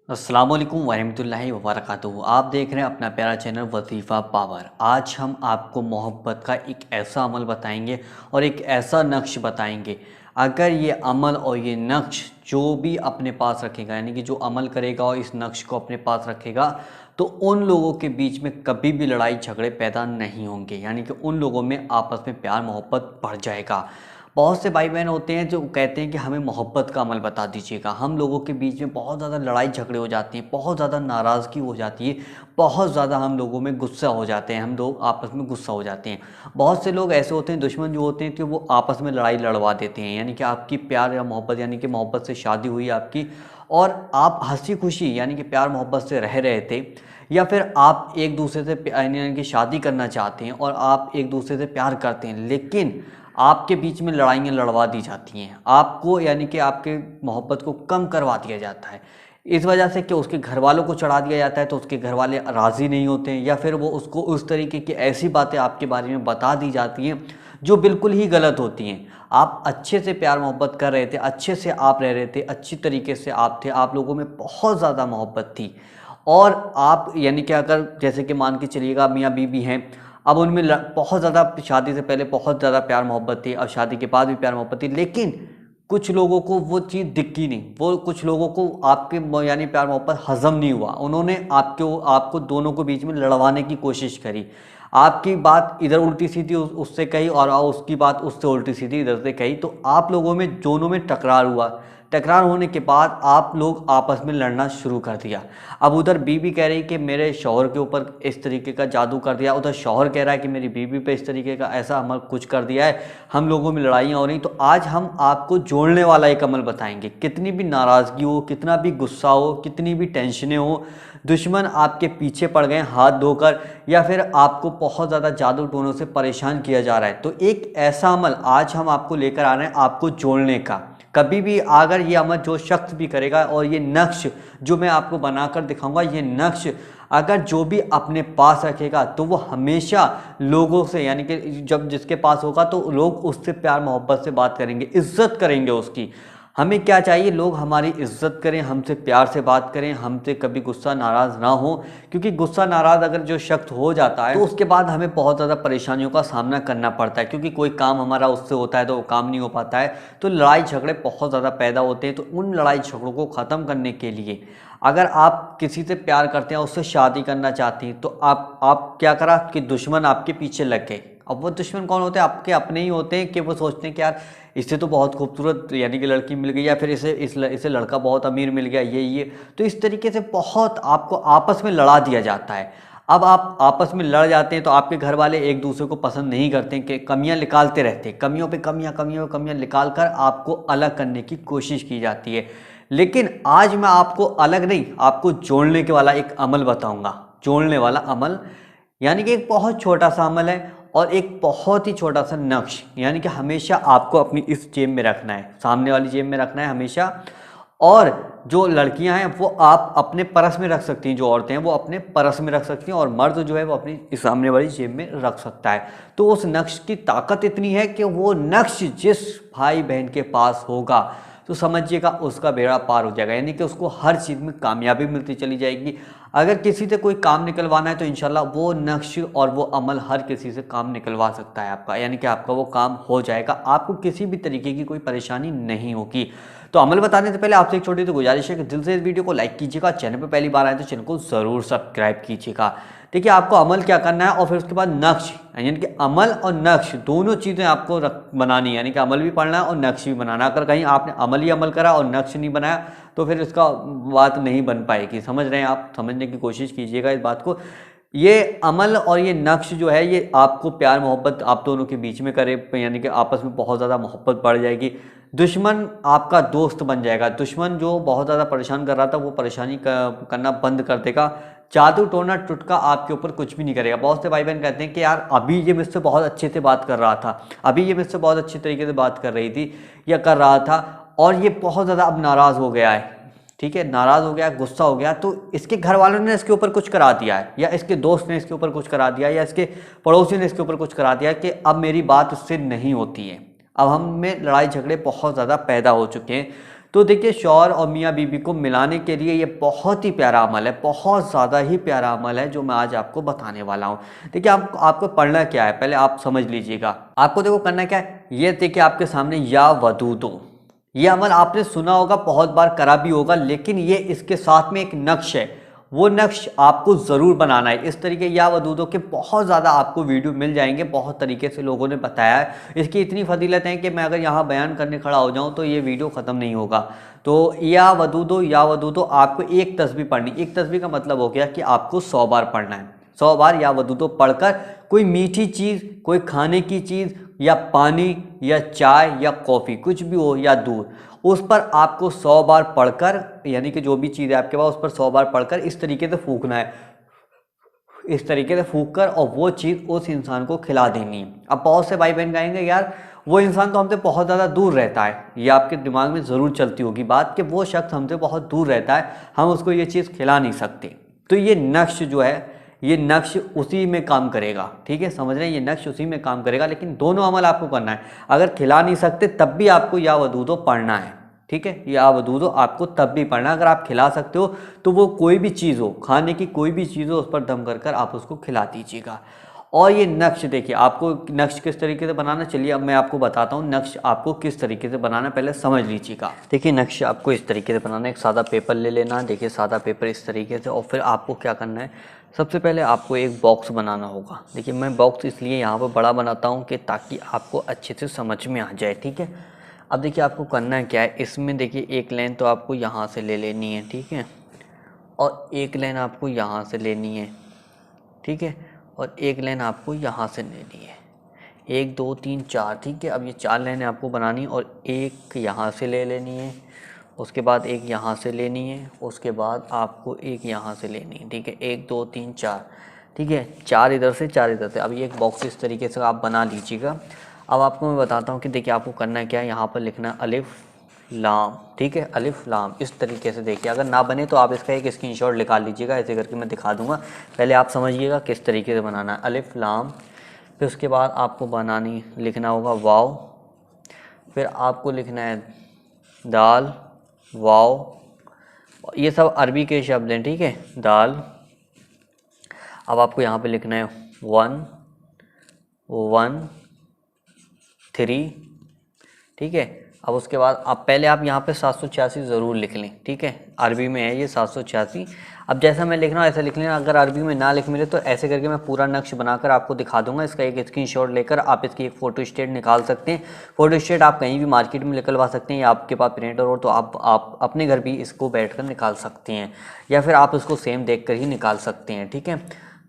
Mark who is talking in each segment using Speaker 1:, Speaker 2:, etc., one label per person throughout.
Speaker 1: अस्सलाम वालेकुम वरहमतुल्लाहि वबरकातुहू। आप देख रहे हैं अपना प्यारा चैनल वजीफ़ा पावर। आज हम आपको मोहब्बत का एक ऐसा अमल बताएंगे और एक ऐसा नक्श बताएंगे, अगर ये अमल और ये नक्श जो भी अपने पास रखेगा, यानी कि जो अमल करेगा और इस नक्श को अपने पास रखेगा, तो उन लोगों के बीच में कभी भी लड़ाई झगड़े पैदा नहीं होंगे, यानी कि उन लोगों में आपस में प्यार मोहब्बत बढ़ जाएगा। बहुत से भाई बहन होते हैं जो कहते हैं कि हमें मोहब्बत का अमल बता दीजिएगा। हम लोगों के बीच में बहुत ज़्यादा लड़ाई झगड़े हो जाती हैं, बहुत ज़्यादा नाराज़गी हो जाती है, बहुत ज़्यादा हम लोगों में गुस्सा हो जाते हैं, हम लोग आपस में गुस्सा हो जाते हैं। बहुत से लोग ऐसे होते हैं, दुश्मन जो होते हैं, कि वो आपस में लड़ाई लड़वा देते हैं, यानी कि आपकी प्यार या मोहब्बत, यानी कि मोहब्बत से शादी हुई आपकी, और आप हंसी खुशी यानी कि प्यार मोहब्बत से रह रहे थे, या फिर आप एक दूसरे से यानी कि शादी करना चाहते हैं और आप एक दूसरे से प्यार करते हैं, लेकिन आपके बीच में लड़ाइयाँ लड़वा दी जाती हैं, आपको यानी कि आपके मोहब्बत को कम करवा दिया जाता है। इस वजह से कि उसके घर वालों को चढ़ा दिया जाता है, तो उसके घर वाले राज़ी नहीं होते हैं, या फिर वो उसको उस तरीके की ऐसी बातें आपके बारे में बता दी जाती हैं जो बिल्कुल ही गलत होती हैं। आप अच्छे से प्यार मोहब्बत कर रहे थे, अच्छे से आप रह रहे थे, अच्छी तरीके से आप थे, आप लोगों में बहुत ज़्यादा मोहब्बत थी, और आप यानी कि अगर जैसे कि मान के चलिएगा मियाँ बीवी हैं, अब उनमें बहुत ज़्यादा शादी से पहले बहुत ज़्यादा प्यार मोहब्बत थी, अब शादी के बाद भी प्यार मोहब्बत थी, लेकिन कुछ लोगों को वो चीज़ दिखी नहीं, वो कुछ लोगों को आपके यानी प्यार मोहब्बत हज़म नहीं हुआ, उन्होंने आपको दोनों को बीच में लड़वाने की कोशिश करी। आपकी बात इधर उल्टी सीधी उससे कही और उसकी बात उससे उल्टी सीधी इधर से कही, तो आप लोगों में दोनों में टकरार हुआ। टकरार होने के बाद आप लोग आपस में लड़ना शुरू कर दिया। अब उधर बीवी कह रही कि मेरे शौहर के ऊपर इस तरीके का जादू कर दिया, उधर शौहर कह रहा है कि मेरी बीवी पे इस तरीके का ऐसा अमल कुछ कर दिया है, हम लोगों में लड़ाइयाँ हो रही। तो आज हम आपको जोड़ने वाला एक अमल बताएंगे। कितनी भी नाराज़गी हो, कितना भी गुस्सा हो, कितनी भी टेंशनें हो, दुश्मन आपके पीछे पड़ गए हाथ धोकर, या फिर आपको बहुत ज़्यादा जादू टोनों से परेशान किया जा रहा है, तो एक ऐसा अमल आज हम आपको लेकर आ रहे हैं आपको जोड़ने का। कभी भी अगर ये अमल जो शख्स भी करेगा, और ये नक्श जो मैं आपको बनाकर दिखाऊंगा, ये नक्श अगर जो भी अपने पास रखेगा, तो वो हमेशा लोगों से यानी कि जब जिसके पास होगा तो लोग उससे प्यार मोहब्बत से बात करेंगे, इज्जत करेंगे उसकी। हमें क्या चाहिए, लोग हमारी इज्जत करें, हमसे प्यार से बात करें, हमसे कभी गुस्सा नाराज़ ना हो, क्योंकि गुस्सा नाराज़ अगर जो शख्स हो जाता है तो उसके बाद हमें बहुत ज़्यादा परेशानियों का सामना करना पड़ता है, क्योंकि कोई काम हमारा उससे होता है तो वो काम नहीं हो पाता है, तो लड़ाई झगड़े बहुत ज़्यादा पैदा होते हैं। तो उन लड़ाई झगड़ों को ख़त्म करने के लिए, अगर आप किसी से प्यार करते हैं, उससे शादी करना चाहती हैं, तो आप क्या करा कि दुश्मन आपके पीछे लग गए। अब वो दुश्मन कौन होते हैं, आपके अपने ही होते हैं, कि वो सोचते हैं कि यार इससे तो बहुत खूबसूरत यानी कि लड़की मिल गई, या फिर इसे लड़का बहुत अमीर मिल गया, ये तो इस तरीके से बहुत आपको आपस में लड़ा दिया जाता है। अब आप आपस में लड़ जाते हैं, तो आपके घर वाले एक दूसरे को पसंद नहीं करते हैं, कि कमियां निकालते रहते हैं, कमियों पे कमियां, कमियों पे कमियां निकाल कर आपको अलग करने की कोशिश की जाती है। लेकिन आज मैं आपको अलग नहीं, आपको जोड़ने के वाला एक अमल बताऊंगा। जोड़ने वाला अमल यानी कि एक बहुत छोटा सा अमल है, और एक बहुत ही छोटा सा नक्श, यानी कि हमेशा आपको अपनी इस जेब में रखना है, सामने वाली जेब में रखना है हमेशा। और जो लड़कियां हैं वो आप अपने पर्स में रख सकती हैं, जो औरतें हैं वो अपने पर्स में रख सकती हैं, और मर्द जो है वो अपनी इस सामने वाली जेब में रख सकता है। तो उस नक्श की ताकत इतनी है कि वो नक्श जिस भाई बहन के पास होगा, तो समझिएगा उसका बेड़ा पार हो जाएगा, यानी कि उसको हर चीज़ में कामयाबी मिलती चली जाएगी। अगर किसी से कोई काम निकलवाना है, तो इंशाल्लाह वो नक्श और वो अमल हर किसी से काम निकलवा सकता है आपका, यानी कि आपका वो काम हो जाएगा, आपको किसी भी तरीके की कोई परेशानी नहीं होगी। तो अमल बताने से पहले आपसे एक छोटी सी गुजारिश है कि दिल से इस वीडियो को लाइक कीजिएगा, चैनल पर पहली बार आए तो चैनल को ज़रूर सब्सक्राइब कीजिएगा। देखिए आपको अमल क्या करना है, और फिर उसके बाद नक्श, यानी कि अमल और नक्श दोनों चीज़ें आपको बनानी है, यानी कि अमल भी पढ़ना है और नक्श भी बनाना। अगर कहीं आपने अमल ही अमल करा और नक्श नहीं बनाया, तो फिर इसका बात नहीं बन पाएगी। समझ रहे हैं आप, समझने की कोशिश कीजिएगा इस बात को। ये अमल और ये नक्श जो है, ये आपको प्यार मोहब्बत आप दोनों के बीच में करे, यानी कि आपस में बहुत ज़्यादा मोहब्बत बढ़ जाएगी, दुश्मन आपका दोस्त बन जाएगा, दुश्मन जो बहुत ज़्यादा परेशान कर रहा था वो परेशानी करना बंद कर देगा, जादू टोना टुटका आपके ऊपर कुछ भी नहीं करेगा। बहुत से भाई बहन कहते हैं कि यार अभी ये मुझसे बहुत अच्छे से बात कर रहा था, अभी ये मुझसे बहुत अच्छी तरीके से बात कर रही थी या कर रहा था, और ये बहुत ज़्यादा अब नाराज़ हो गया है, ठीक है, नाराज़ हो गया, गुस्सा हो गया, तो इसके घर वालों ने इसके ऊपर कुछ करा दिया है, या इसके दोस्त ने इसके ऊपर कुछ करा दिया है, या इसके पड़ोसी ने इसके ऊपर कुछ करा दिया है, कि अब मेरी बात उससे नहीं होती है, अब हम में लड़ाई झगड़े बहुत ज़्यादा पैदा हो चुके हैं। तो देखिए शौहर और मियाँ बीवी को मिलाने के लिए ये बहुत ही प्यारा अमल है, बहुत ज़्यादा ही प्यारा अमल है जो मैं आज आपको बताने वाला हूँ। देखिए आपको पढ़ना क्या है, पहले आप समझ लीजिएगा। आपको देखो करना क्या है, ये देखिए आपके सामने या वदूदो, ये अमल आपने सुना होगा, बहुत बार करा भी होगा, लेकिन ये इसके साथ में एक नक्श है, वो नक्श आपको ज़रूर बनाना है। इस तरीके या वदूदों के बहुत ज़्यादा आपको वीडियो मिल जाएंगे, बहुत तरीके से लोगों ने बताया है। इसकी इतनी फजीलत है कि मैं अगर यहाँ बयान करने खड़ा हो जाऊँ तो ये वीडियो ख़त्म नहीं होगा। तो या वदूदो आपको एक तस्बीह पढ़नी। एक तस्बीह का मतलब हो गया कि आपको 100 बार पढ़ना है। 100 बार या वदूदो पढ़कर कोई मीठी चीज़, कोई खाने की चीज़ या पानी या चाय या कॉफ़ी कुछ भी हो या दूध, उस पर आपको 100 बार पढ़कर, यानी कि जो भी चीज़ है आपके पास उस पर 100 बार पढ़कर इस तरीके से फूंकना है, इस तरीके से फूंक कर और वो चीज़ उस इंसान को खिला देनी है। अब बहुत से भाई बहन कहेंगे यार वो इंसान तो हमसे बहुत ज़्यादा दूर रहता है, ये आपके दिमाग में ज़रूर चलती होगी बात कि वो शख्स हमसे बहुत दूर रहता है, हम उसको ये चीज़ खिला नहीं सकते। तो ये नक्श जो है, ये नक्श उसी में काम करेगा, ठीक है, समझ रहे हैं, ये नक्श उसी में काम करेगा। लेकिन दोनों अमल आपको करना है। अगर खिला नहीं सकते तब भी आपको या वदूदो पढ़ना है, ठीक है, या वदूदो आपको तब भी पढ़ना है। अगर आप खिला सकते हो तो वो कोई भी चीज़ हो, खाने की कोई भी चीज़ हो, उस पर दम कर कर आप उसको खिला दीजिएगा। और ये नक्श देखिए, आपको नक्श किस तरीके से बनाना, चलिए अब मैं आपको बताता हूँ नक्श आपको किस तरीके से बनाना, पहले समझ लीजिएगा। देखिए नक्श आपको इस तरीके से बनाना है, एक सादा पेपर ले लेना है, देखिए सादा पेपर इस तरीके से, और फिर आपको क्या करना है, सबसे पहले आपको एक बॉक्स बनाना होगा। देखिए मैं बॉक्स इसलिए यहाँ पर बड़ा बनाता हूँ कि ताकि आपको अच्छे से समझ में आ जाए, ठीक है। अब देखिए आपको करना है क्या है, इसमें देखिए एक लाइन तो आपको यहाँ से ले लेनी है, ठीक है, और एक लाइन आपको यहाँ से लेनी है, ठीक है, और एक लाइन आपको यहाँ से लेनी है, 1 2 3 4, ठीक है। अब ये 4 लाइनें आपको बनानी है और एक यहाँ से ले लेनी है, उसके बाद एक यहाँ से लेनी है, उसके बाद आपको एक यहाँ से लेनी है, ठीक है, 1 2 3 4, ठीक है, 4 इधर से 4 इधर से। अब ये एक बॉक्स इस तरीके से आप बना लीजिएगा। अब आपको मैं बताता हूँ कि देखिए आपको करना क्या है, यहाँ पर लिखना है अलिफ लाम, ठीक है, अलिफ लाम इस तरीके से। देखिए अगर ना बने तो आप इसका एक स्क्रीनशॉट निकाल लीजिएगा, ऐसे करके मैं दिखा दूंगा, पहले आप समझिएगा किस तरीके से बनाना है। अलिफ लाम, फिर उसके बाद आपको लिखना होगा वाव, फिर आपको लिखना है दाल वाव, ये सब अरबी के शब्द हैं, ठीक है, दाल। अब आपको यहाँ पे लिखना है 1 1 3, ठीक है। अब उसके बाद आप यहाँ पे 786 ज़रूर लिख लें, ठीक है, अरबी में है ये 786। अब जैसा मैं लिख रहा हूँ ऐसा लिख लेना, अगर अरबी में ना लिख मिले तो ऐसे करके मैं पूरा नक्श बनाकर आपको दिखा दूंगा। इसका एक स्क्रीनशॉट लेकर आप इसकी एक फ़ोटो स्टेट निकाल सकते हैं। फ़ोटो स्टेट आप कहीं भी मार्केट में निकलवा सकते हैं, या आपके पास प्रिंटर हो तो आप अपने घर भी इसको बैठ कर निकाल सकते हैं, या फिर आप इसको सेम देख कर ही निकाल सकते हैं, ठीक है।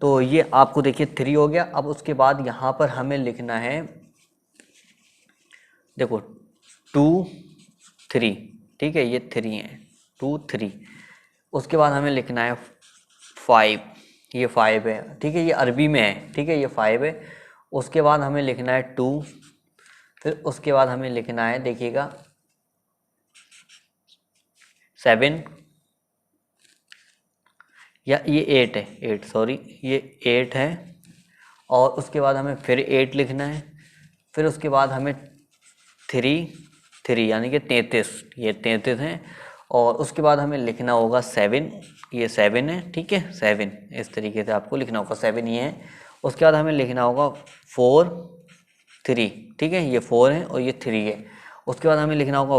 Speaker 1: तो ये आपको देखिए 3 हो गया। अब उसके बाद यहाँ पर हमें लिखना है, देखो 2 3, ठीक है, ये 3 है, 2 3। उसके बाद हमें लिखना है 5, ये 5 है, ठीक है, ये अरबी में है, ठीक है, ये 5 है। उसके बाद हमें लिखना है 2, फिर उसके बाद हमें लिखना है, देखिएगा 7, या ये 8 है, 8 सॉरी, ये 8 है। और उसके बाद हमें फिर 8 लिखना है, फिर उसके बाद हमें 3 यानी कि 33, ये 33 है। और उसके बाद हमें लिखना होगा 7, ये 7 है, ठीक है, 7 इस तरीके से आपको लिखना होगा, 7 ये है। उसके बाद हमें लिखना होगा 4 3, ठीक है, ये 4 है और ये 3 है। उसके बाद हमें लिखना होगा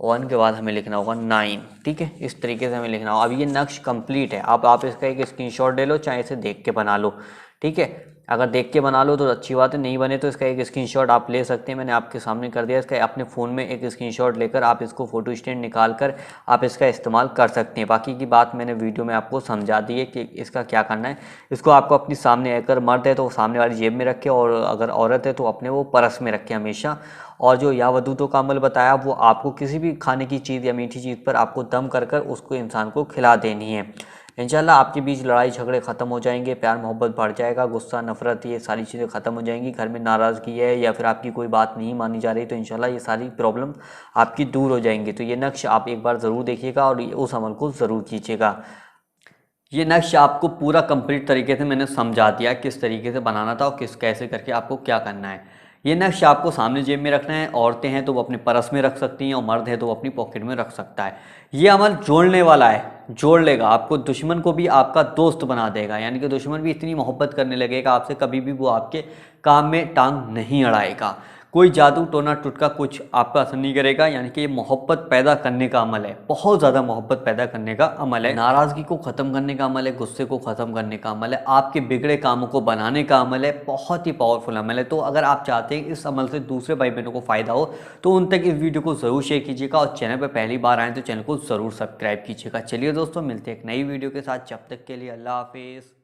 Speaker 1: 1 के बाद हमें लिखना होगा 9, ठीक है, इस तरीके से हमें लिखना होगा। अब ये नक्श कंप्लीट है। अब आप इसका एक स्क्रीनशॉट ले लो, चाहे इसे देख के बना लो, ठीक है। अगर देख के बना लो तो अच्छी बात है, नहीं बने तो इसका एक स्क्रीनशॉट आप ले सकते हैं, मैंने आपके सामने कर दिया। इसका अपने फ़ोन में एक स्क्रीनशॉट लेकर आप इसको फ़ोटो स्टेट निकाल कर आप इसका इस्तेमाल कर सकते हैं। बाकी की बात मैंने वीडियो में आपको समझा दी है कि इसका क्या करना है। इसको आपको अपनी सामने, अगर मर्द है तो सामने वाली जेब में रखे, और अगर औरत है तो अपने वो पर्स में रखे हमेशा। और जो या वदूदों का अमल बताया वो आपको किसी भी खाने की चीज़ या मीठी चीज़ पर आपको दम कर कर उसको इंसान को खिला देनी है। इंशाल्लाह आपके बीच लड़ाई झगड़े ख़त्म हो जाएंगे, प्यार मोहब्बत बढ़ जाएगा, गुस्सा नफरत ये सारी चीज़ें ख़त्म हो जाएंगी। घर में नाराज़गी है या फिर आपकी कोई बात नहीं मानी जा रही तो इंशाल्लाह ये सारी प्रॉब्लम आपकी दूर हो जाएंगी। तो ये नक्श आप एक बार ज़रूर देखिएगा और उस अमल को ज़रूर कीजिएगा। ये नक्श आपको पूरा कंप्लीट तरीके से मैंने समझा दिया किस तरीके से बनाना था और कैसे करके आपको क्या करना है। ये नक्श आपको सामने जेब में रखना है। औरतें हैं तो वो अपने पर्स में रख सकती हैं और मर्द है तो वो अपनी पॉकेट में रख सकता है। ये अमल जोड़ने वाला है, जोड़ लेगा आपको, दुश्मन को भी आपका दोस्त बना देगा। यानी कि दुश्मन भी इतनी मोहब्बत करने लगेगा आपसे, कभी भी वो आपके काम में टांग नहीं अड़ाएगा। कोई जादू टोना टुटका कुछ आपका असर नहीं करेगा। यानी कि ये मोहब्बत पैदा करने का अमल है, बहुत ज़्यादा मोहब्बत पैदा करने का अमल है। नाराज़गी को ख़त्म करने का अमल है, गुस्से को ख़त्म करने का अमल है, आपके बिगड़े कामों को बनाने का अमल है। बहुत ही पावरफुल अमल है। तो अगर आप चाहते हैं इस अमल से दूसरे भाई बहनों को फ़ायदा हो तो उन तक इस वीडियो को ज़रूर शेयर कीजिएगा और चैनल पर पहली बार आएँ तो चैनल को ज़रूर सब्सक्राइब कीजिएगा। चलिए दोस्तों, मिलते हैं एक नई वीडियो के साथ। जब तक के लिए अल्लाह हाफिज़।